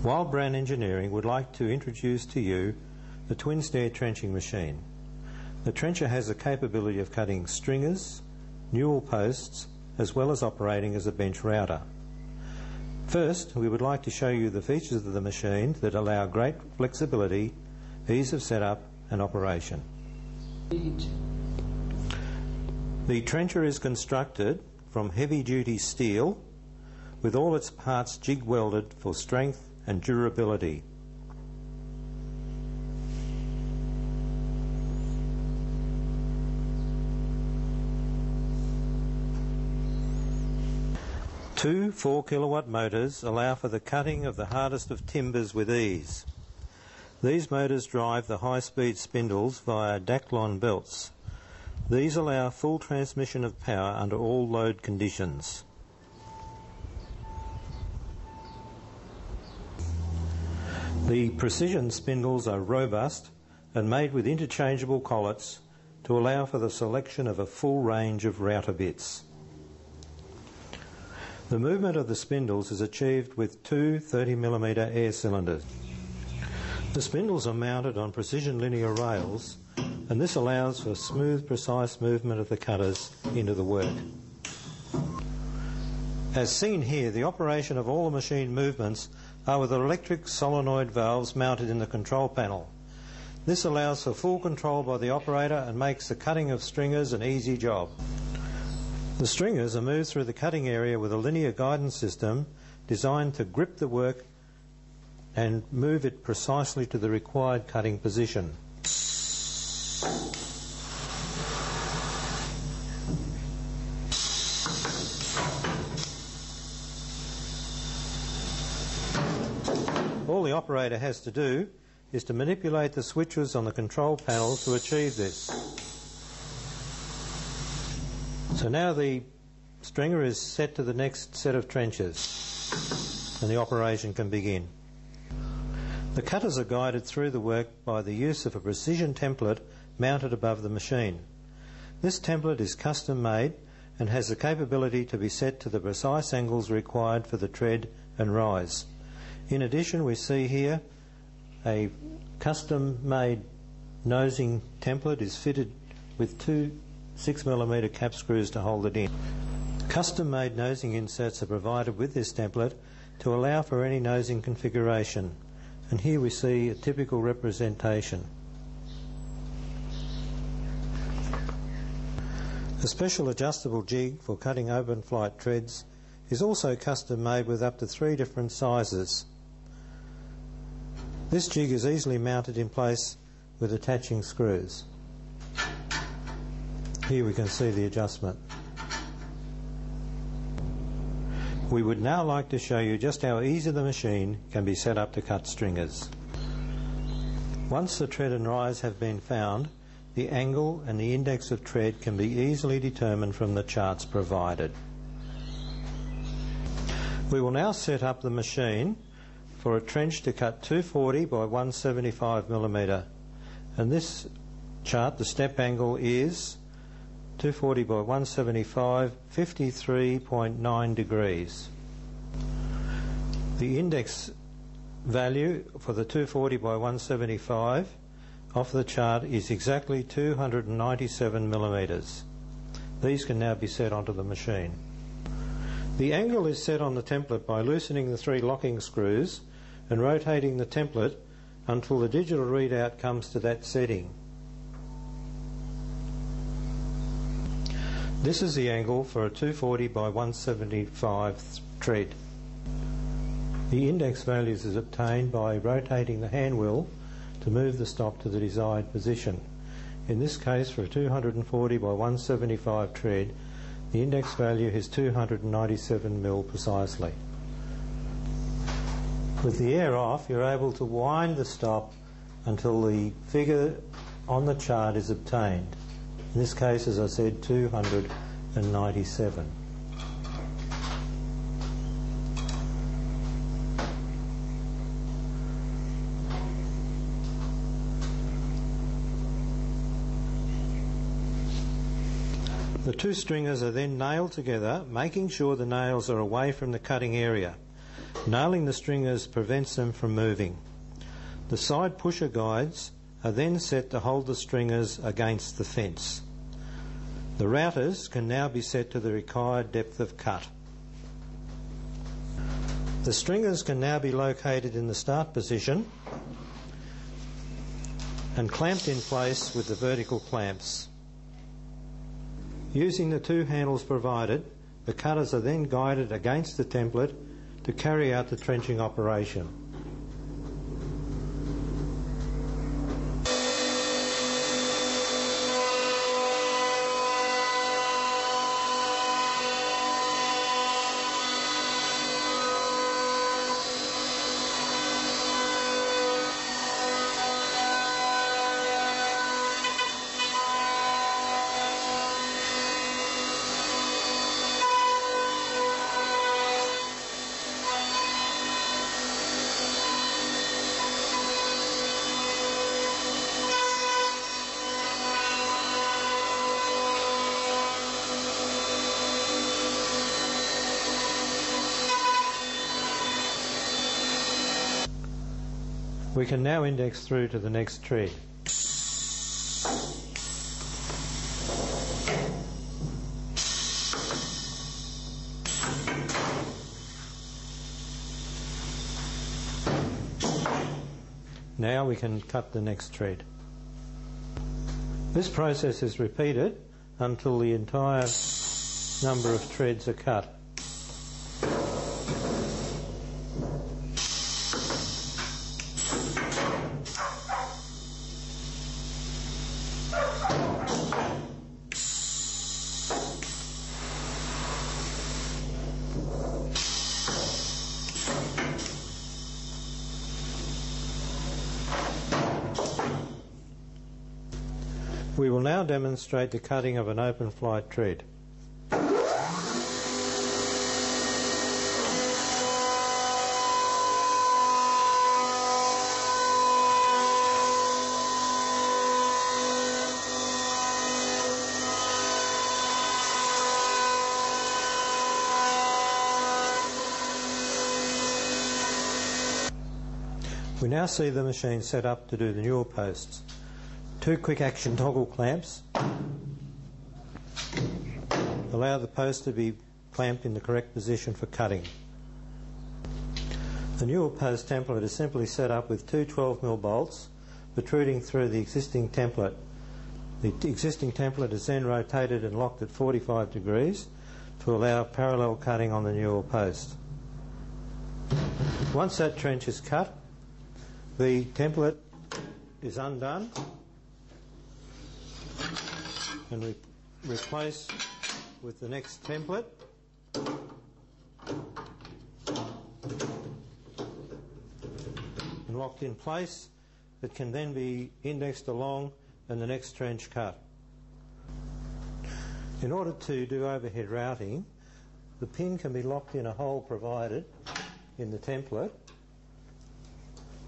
Wild Brown Engineering would like to introduce to you the twin stair trenching machine. The trencher has the capability of cutting stringers, newel posts, as well as operating as a bench router. First, we would like to show you the features of the machine that allow great flexibility, ease of setup and operation. The trencher is constructed from heavy-duty steel with all its parts jig welded for strength and durability. Two 4-kilowatt motors allow for the cutting of the hardest of timbers with ease. These motors drive the high-speed spindles via Daclon belts. These allow full transmission of power under all load conditions. The precision spindles are robust and made with interchangeable collets to allow for the selection of a full range of router bits. The movement of the spindles is achieved with two 30mm air cylinders. The spindles are mounted on precision linear rails, and this allows for smooth, precise movement of the cutters into the work. As seen here, the operation of all the machine movements are with electric solenoid valves mounted in the control panel. This allows for full control by the operator and makes the cutting of stringers an easy job. The stringers are moved through the cutting area with a linear guidance system designed to grip the work and move it precisely to the required cutting position. All the operator has to do is to manipulate the switches on the control panel to achieve this. So now the stringer is set to the next set of trenches and the operation can begin. The cutters are guided through the work by the use of a precision template mounted above the machine. This template is custom made and has the capability to be set to the precise angles required for the tread and rise. In addition, we see here a custom-made nosing template is fitted with two 6mm cap screws to hold it in. Custom-made nosing inserts are provided with this template to allow for any nosing configuration, and here we see a typical representation. A special adjustable jig for cutting open flight treads is also custom made with up to 3 different sizes. This jig is easily mounted in place with attaching screws. Here we can see the adjustment. We would now like to show you just how easy the machine can be set up to cut stringers. Once the tread and rise have been found, the angle and the index of tread can be easily determined from the charts provided. We will now set up the machine for a trench to cut 240 by 175mm, and this chart, the step angle is 240 by 175, 53.9 degrees. The index value for the 240 by 175 off the chart is exactly 297mm. These can now be set onto the machine. The angle is set on the template by loosening the 3 locking screws and rotating the template until the digital readout comes to that setting. This is the angle for a 240 by 175 tread. The index values is obtained by rotating the hand wheel to move the stop to the desired position. In this case, for a 240 by 175 tread, the index value is 297mm precisely. With the air off, you're able to wind the stop until the figure on the chart is obtained. In this case, as I said, 297. The 2 stringers are then nailed together, making sure the nails are away from the cutting area. Nailing the stringers prevents them from moving. The side pusher guides are then set to hold the stringers against the fence. The routers can now be set to the required depth of cut. The stringers can now be located in the start position and clamped in place with the vertical clamps. Using the two handles provided, the cutters are then guided against the template to carry out the trenching operation. We can now index through to the next tread. Now we can cut the next thread. This process is repeated until the entire number of threads are cut. We will now demonstrate the cutting of an open flight thread. We now see the machine set up to do the newel posts. Two quick action toggle clamps allow the post to be clamped in the correct position for cutting. The newel post template is simply set up with two 12mm bolts protruding through the existing template. The existing template is then rotated and locked at 45 degrees to allow parallel cutting on the newel post. Once that trench is cut, the template is undone and replaced with the next template. And locked in place. It can then be indexed along and the next trench cut. In order to do overhead routing, the pin can be locked in a hole provided in the template.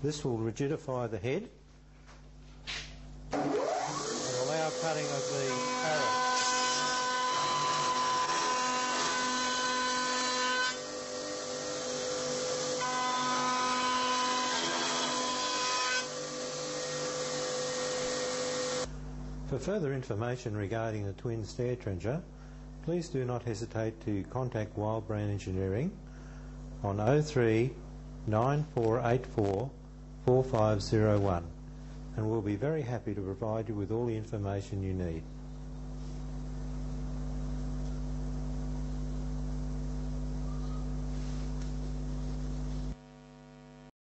This will rigidify the head and allow cutting of the arrow. For further information regarding the twin stair trencher, please do not hesitate to contact Wildbrain Engineering on 03 9484 4501, and we'll be very happy to provide you with all the information you need.